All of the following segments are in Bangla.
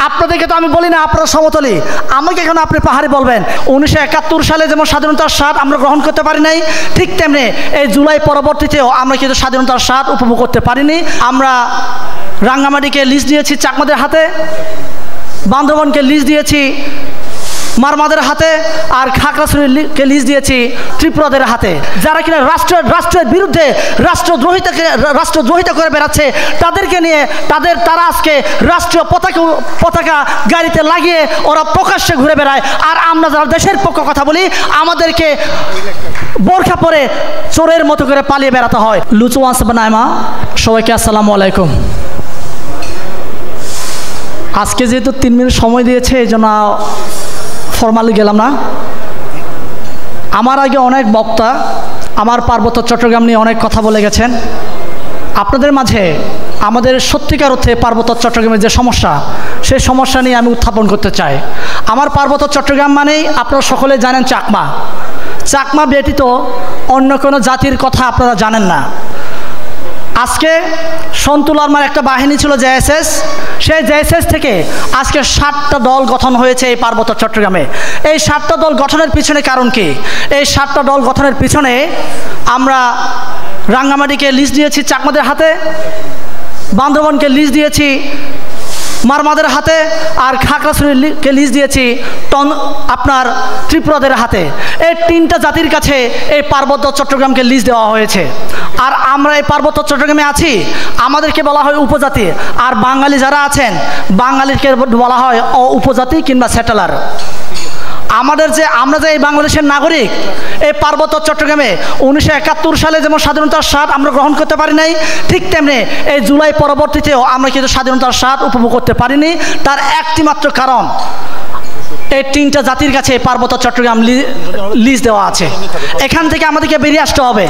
আপনাদেরকে তো আমি বলি না আপনারা সমতলী, আমাকে কেন আপনি পাহাড়ি বলবেন? 1971 সালে যেমন স্বাধীনতার স্বাদ আমরা গ্রহণ করতে পারি নাই, ঠিক তেমনি এই জুলাই পরবর্তীতেও আমরা কিন্তু স্বাধীনতার স্বাদ উপভোগ করতে পারিনি। আমরা রাঙ্গামাটিকে লিজ দিয়েছি চাকমাদের হাতে, বান্দরবনকে লিজ দিয়েছি মারমাদের হাতে, আর খাগড়াছড়িকে লিজ দিয়েছি ত্রিপুরাদের হাতে। যারা কিনা রাষ্ট্রের বিরুদ্ধে রাষ্ট্রদ্রোহিতা করে বেড়াচ্ছে, তাদেরকে নিয়ে তারা আজকে রাষ্ট্রীয় পতাকা গাড়িতে লাগিয়ে ওরা প্রকাশ্যে ঘুরে বেড়ায়। আর আমরা যারা দেশের পক্ষে কথা বলি, আমাদেরকে বোরখা পরে চোরের মতো করে পালিয়ে বেড়াতে হয়। লুচু আসবানাইমা, সবাইকে আসসালামু আলাইকুম। আজকে যেহেতু 3 মিনিট সময় দিয়েছে, এই জন্য ফর্মালি গেলাম না। আমার আগে অনেক বক্তা আমার পার্বত্য চট্টগ্রাম নিয়ে অনেক কথা বলে গেছেন। আপনাদের মাঝে আমাদের সত্যিকার অর্থে পার্বত্য চট্টগ্রামের যে সমস্যা, সেই সমস্যা নিয়ে আমি উত্থাপন করতে চাই। আমার পার্বত্য চট্টগ্রাম মানেই আপনারা সকলে জানেন চাকমা ব্যতীত অন্য কোনো জাতির কথা আপনারা জানেন না। আজকে সন্তুল আরমার একটা বাহিনী ছিল জেএসএস, সেই জেএসএস থেকে আজকে 7টা দল গঠন হয়েছে এই পার্বত্য চট্টগ্রামে। এই 7টা দল গঠনের পিছনে কারণ কি? এই 7টা দল গঠনের পিছনে আমরা রাঙ্গামাটিকে লিজ দিয়েছি চাকমাদের হাতে, বান্দরবনকে লিজ দিয়েছি মারমাদের হাতে, আর খাগড়াছড়িকে লিজ দিয়েছি আপনার ত্রিপুরাদের হাতে। এই 3টা জাতির কাছে এই পার্বত্য চট্টগ্রামকে লিজ দেওয়া হয়েছে। আর আমরা এই পার্বত্য চট্টগ্রামে আছি, আমাদেরকে বলা হয় উপজাতি। আর বাঙালি যারা আছেন, বাঙালিকে বলা হয় উপজাতি কিংবা সেটেলার। আমরা যে এই বাংলাদেশের নাগরিক, এই পার্বত্য চট্টগ্রামে 1971 সালে যেমন স্বাধীনতার স্বাদ আমরা গ্রহণ করতে পারি নাই, ঠিক তেমনি এই জুলাই পরবর্তীতেও আমরা কিন্তু স্বাধীনতার স্বাদ উপভোগ করতে পারিনি। তার একটি মাত্র কারণ, এই 3টা জাতির কাছে পার্বত্য চট্টগ্রাম লিজ দেওয়া আছে। এখান থেকে আমাদেরকে বেরিয়ে আসতে হবে।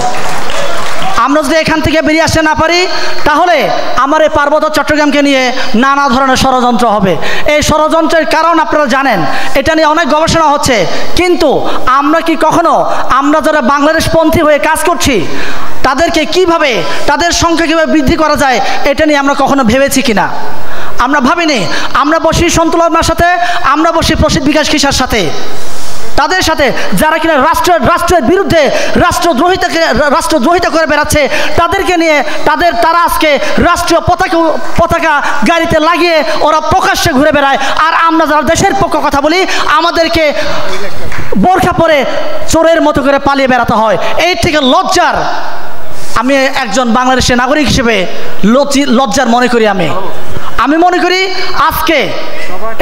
আমরা যদি এখান থেকে বেরিয়ে আসতে না পারি, তাহলে আমার এই পার্বত্য চট্টগ্রামকে নিয়ে নানা ধরনের ষড়যন্ত্র হবে। এই ষড়যন্ত্রের কারণ আপনারা জানেন, এটা নিয়ে অনেক গবেষণা হচ্ছে। কিন্তু আমরা কি কখনো, আমরা যারা বাংলাদেশপন্থী হয়ে কাজ করছি, তাদেরকে কিভাবে, তাদের সংখ্যা কীভাবে বৃদ্ধি করা যায়, এটা নিয়ে আমরা কখনো ভেবেছি কিনা? আমরা ভাবিনি। আমরা বসি সন্তুল আরমার সাথে, আমরা বসি প্রসিদ্ধ বিকাশ খিসার সাথে, তাদের সাথে যারা কিনা রাষ্ট্রের বিরুদ্ধে রাষ্ট্রদ্রোহিতা করে বেড়াচ্ছে, তাদেরকে নিয়ে তারা আজকে রাষ্ট্রীয় পতাকা গাড়িতে লাগিয়ে ওরা প্রকাশ্যে ঘুরে বেড়ায়। আর আমরা যারা দেশের পক্ষে কথা বলি, আমাদেরকে বোরখা পরে চোরের মতো করে পালিয়ে বেড়াতে হয়। এই থেকে লজ্জার, আমি একজন বাংলাদেশের নাগরিক হিসেবে লজ্জার মনে করি। আমি মনে করি আজকে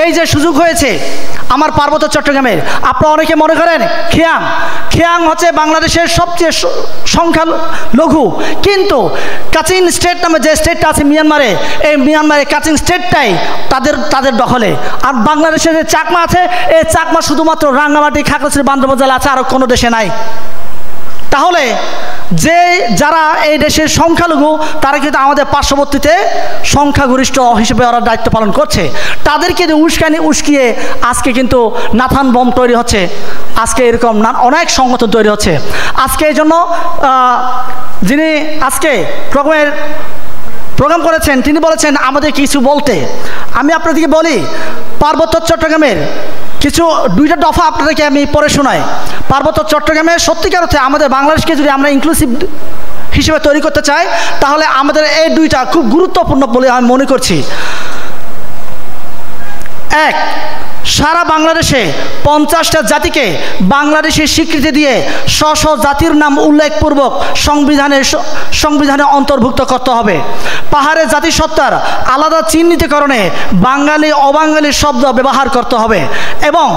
এই যে সুযোগ হয়েছে আমার পার্বত্য চট্টগ্রামের, আপনারা অনেকে মনে করেন খিয়াং হচ্ছে বাংলাদেশের সবচেয়ে সংখ্যালঘু, কিন্তু কাচিন স্টেট নামে যে স্টেটটা আছে মিয়ানমারে, এই মিয়ানমারে কাচিন স্টেটটাই তাদের দখলে। আর বাংলাদেশে যে চাকমা আছে, এই চাকমা শুধুমাত্র রাঙ্গামাটি, খাগড়াছড়ি, বান্দরবান জেলা আছে, আর কোনো দেশে নাই। তাহলে যারা এই দেশের সংখ্যালঘু, তারা কিন্তু আমাদের পার্শ্ববর্তীতে সংখ্যাগরিষ্ঠ হিসেবে ওরা দায়িত্ব পালন করছে। তাদেরকে উস্কিয়ে আজকে কিন্তু নাথান বম তৈরি হচ্ছে, আজকে এরকম অনেক সংগঠন তৈরি হচ্ছে। আজকে এই জন্য যিনি আজকে প্রোগ্রাম করেছেন, তিনি বলেছেন আমাদের কিছু বলতে। আমি আপনাদেরকে বলি, পার্বত্য চট্টগ্রামের কিছু 2টা দফা আপনাদেরকে আমি পড়ে শোনাই। পার্বত্য চট্টগ্রামে সত্যিকার অর্থে আমাদের বাংলাদেশকে যদি আমরা ইনক্লুসিভ হিসেবে তৈরি করতে চাই, তাহলে আমাদের এই 2টা খুব গুরুত্বপূর্ণ বলে আমি মনে করছি। 1, সারা বাংলাদেশে 50টা জাতিকে বাংলাদেশের স্বীকৃতি দিয়ে স্ব জাতির নাম উল্লেখপূর্বক সংবিধানে অন্তর্ভুক্ত করতে হবে। পাহাড়ের জাতিসত্তার আলাদা চিহ্নিতকরণে বাঙালি অবাঙালি শব্দ ব্যবহার করতে হবে এবং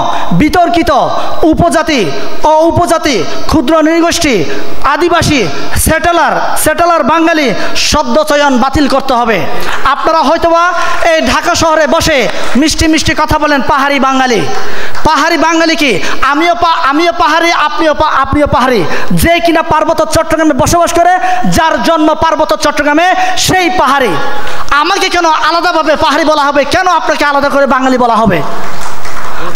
বিতর্কিত উপজাতি, উপজাতি, ক্ষুদ্র নৃগোষ্ঠী, আদিবাসী, সেটেলার বাঙালি শব্দ চয়ন বাতিল করতে হবে। আপনারা হয়তোবা এই ঢাকা শহরে বসে মিষ্টি মিষ্টি কথা বলেন পাহাড়ি বাঙালি কি? আমিও পাহাড়ি, আপনিও পাহাড়ি। যে কিনা পার্বত্য চট্টগ্রামে বসবাস করে, যার জন্ম পার্বত্য চট্টগ্রামে, সেই পাহাড়ি। আমাকে কেন আলাদাভাবে পাহাড়ি বলা হবে? কেন আপনাকে আলাদা করে বাঙালি বলা হবে?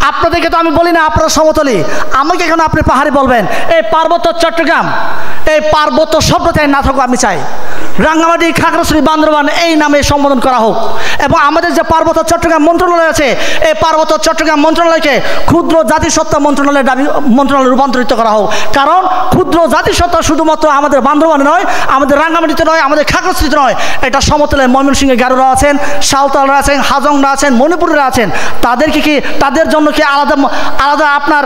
আপনাদেরকে তো আমি বলি না আপনারা সমতলী, আমাকে কেন আপনি পাহাড়ি বলবেন? এই পার্বত্য চট্টগ্রাম, এই পার্বত্য শব্দটাই না থাকুক আমি চাই। রাঙ্গামাটি, খাগড়াছড়ি, বান্দরবান এই নামে সম্বোধন করা হোক। এবং আমাদের যে পার্বত্য চট্টগ্রাম মন্ত্রণালয় আছে, এই পার্বত্য চট্টগ্রাম মন্ত্রণালয়কে ক্ষুদ্র জাতিসত্তা মন্ত্রণালয়ে রূপান্তরিত করা হোক। কারণ ক্ষুদ্র জাতিসত্তা শুধুমাত্র আমাদের বান্দরবানে নয়, আমাদের রাঙ্গামাটিতে নয়, আমাদের খাগড়াছড়িতে নয়, এটা সমতলে ময়মনসিংহে গারোরা আছেন, সাঁওতালরা আছেন, হাজংরা আছেন, মণিপুরীরা আছেন। তাদেরকে কি, তাদের জন্য কি আলাদা আপনার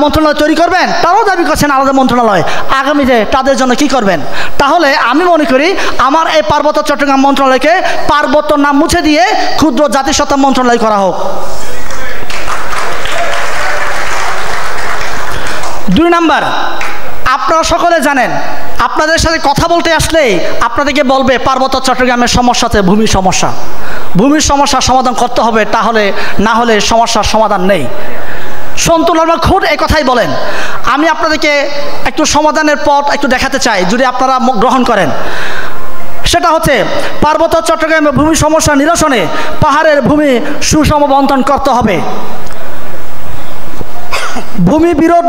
মন্ত্রণালয় তৈরি করবেন? তারাও দাবি করছেন আলাদা মন্ত্রণালয়। আগামীতে তাদের জন্য কি করবেন? তাহলে আমি মনে করি আমার এই পার্বত্য চট্টগ্রাম মন্ত্রণালয়কে পার্বত্য নাম মুছে দিয়ে ক্ষুদ্র জাতিসত্তা মন্ত্রণালয় করা হোক। 2 নাম্বার, আপনারা সকলে জানেন, আপনাদের সাথে কথা বলতে আসলেই আপনাদেরকে বলবে পার্বত্য চট্টগ্রামের সমস্যা আছে ভূমির সমস্যা। ভূমির সমস্যার সমাধান করতে হবে, তাহলে না হলে সমস্যার সমাধান নেই। সন্তু লামা খুদ এই কথাই বলেন। আমি আপনাদেরকে একটু সমাধানের পথ একটু দেখাতে চাই, যদি আপনারা গ্রহণ করেন। সেটা হচ্ছে পার্বত্য চট্টগ্রামের ভূমি সমস্যা নিরসনে পাহাড়ের ভূমি সুষম বন্টন করতে হবে। ভূমি বিরোধ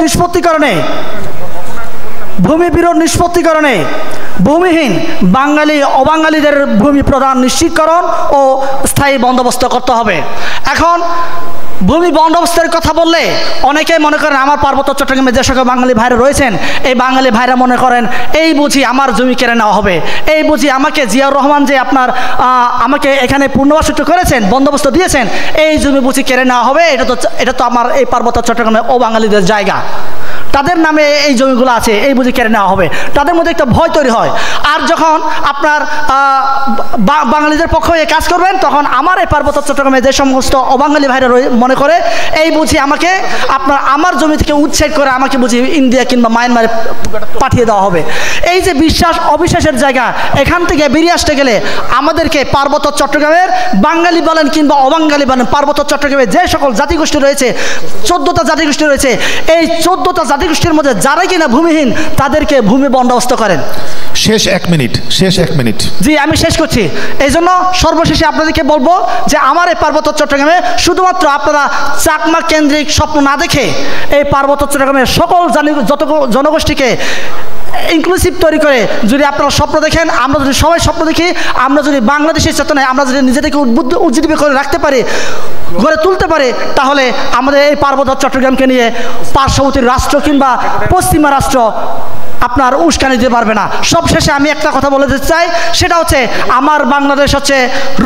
নিষ্পত্তিকরণে ভূমিহীন বাঙালি অবাঙালিদের ভূমি প্রদান নিশ্চিতকরণ ও স্থায়ী বন্দোবস্ত করতে হবে। এখন ভূমি বন্দোবস্তের কথা বললে অনেকে মনে করেন, আমার পার্বত্য চট্টগ্রামে যে সকল বাঙালি ভাইরা রয়েছেন, এই বাঙালি ভাইরা মনে করেন এই বুঝি আমার জমি কেড়ে নেওয়া হবে, এই বুঝি আমাকে জিয়াউর রহমান যে আপনার আমাকে এখানে পুনর্বাসিত করেছেন, বন্দোবস্ত দিয়েছেন, এই জমি বুঝি কেড়ে নেওয়া হবে। এটা তো আমার এই পার্বত্য চট্টগ্রামে ও বাঙালিদের জায়গা, তাদের নামে এই জমিগুলো আছে, এই বুঝি কেড়ে নেওয়া হবে। তাদের মধ্যে একটা ভয় তৈরি হয়। আর যখন আপনার বাঙালিদের পক্ষে কাজ করবেন, তখন আমার এই পার্বত্য চট্টগ্রামে যে সমস্ত অবাঙালি ভাইরা মনে করে এই বুঝি আমাকে আমার জমি থেকে উচ্ছেদ করে আমাকে বুঝি ইন্ডিয়া কিংবা মায়ানমারে পাঠিয়ে দেওয়া হবে। এই যে বিশ্বাস অবিশ্বাসের জায়গা, এখান থেকে বেরিয়ে আসতে গেলে আমাদেরকে পার্বত্য চট্টগ্রামের বাঙালি বলেন কিংবা অবাঙালি বলেন, পার্বত্য চট্টগ্রামে যে সকল জাতিগোষ্ঠী রয়েছে, 14টা জাতিগোষ্ঠী রয়েছে, এই 14টা জাতিগোষ্ঠীর মধ্যে যারাই কিনা ভূমিহীন তাদেরকে ভূমি বন্দোবস্ত করেন। শেষ এক মিনিট। জি, আমি শেষ করছি। এই জন্য সর্বশেষে আপনাদেরকে বলবো যে আমার এই পার্বত্য চট্টগ্রামে শুধুমাত্র আপনারা চাকমা কেন্দ্রিক স্বপ্ন না দেখে এই পার্বত্য চট্টগ্রামের সকল যত জনগোষ্ঠীকে ইনক্লুসিভ তৈরি করে যদি আপনারা স্বপ্ন দেখেন, আমরা যদি সবাই স্বপ্ন দেখি, আমরা যদি বাংলাদেশের চেতনায় আমরা যদি নিজেদেরকে উজ্জীবিত করে রাখতে পারি, গড়ে তুলতে পারি, তাহলে আমাদের এই পার্বত্য চট্টগ্রামকে নিয়ে পার্শ্ববর্তী রাষ্ট্র কিংবা পশ্চিমা রাষ্ট্র আপনার উস্কানি দিতে পারবে না। সবশেষে আমি একটা কথা বলে দিতে চাই, সেটা হচ্ছে আমার বাংলাদেশ হচ্ছে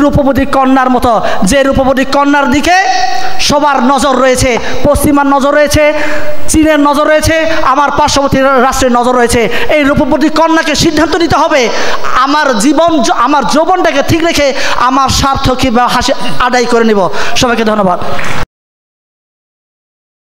রূপবতী কন্যার মতো, যে রূপবতী কন্যার দিকে সবার নজর রয়েছে, পশ্চিমার নজর রয়েছে, চীনের নজর রয়েছে, আমার পার্শ্ববর্তী রাষ্ট্রের নজর রয়েছে। এই রূপবতী কন্যাকে সিদ্ধান্ত নিতে হবে আমার যৌবনটাকে ঠিক রেখে আমার স্বার্থ কিংবা হাসি আদায় করে নিব। সবাইকে ধন্যবাদ।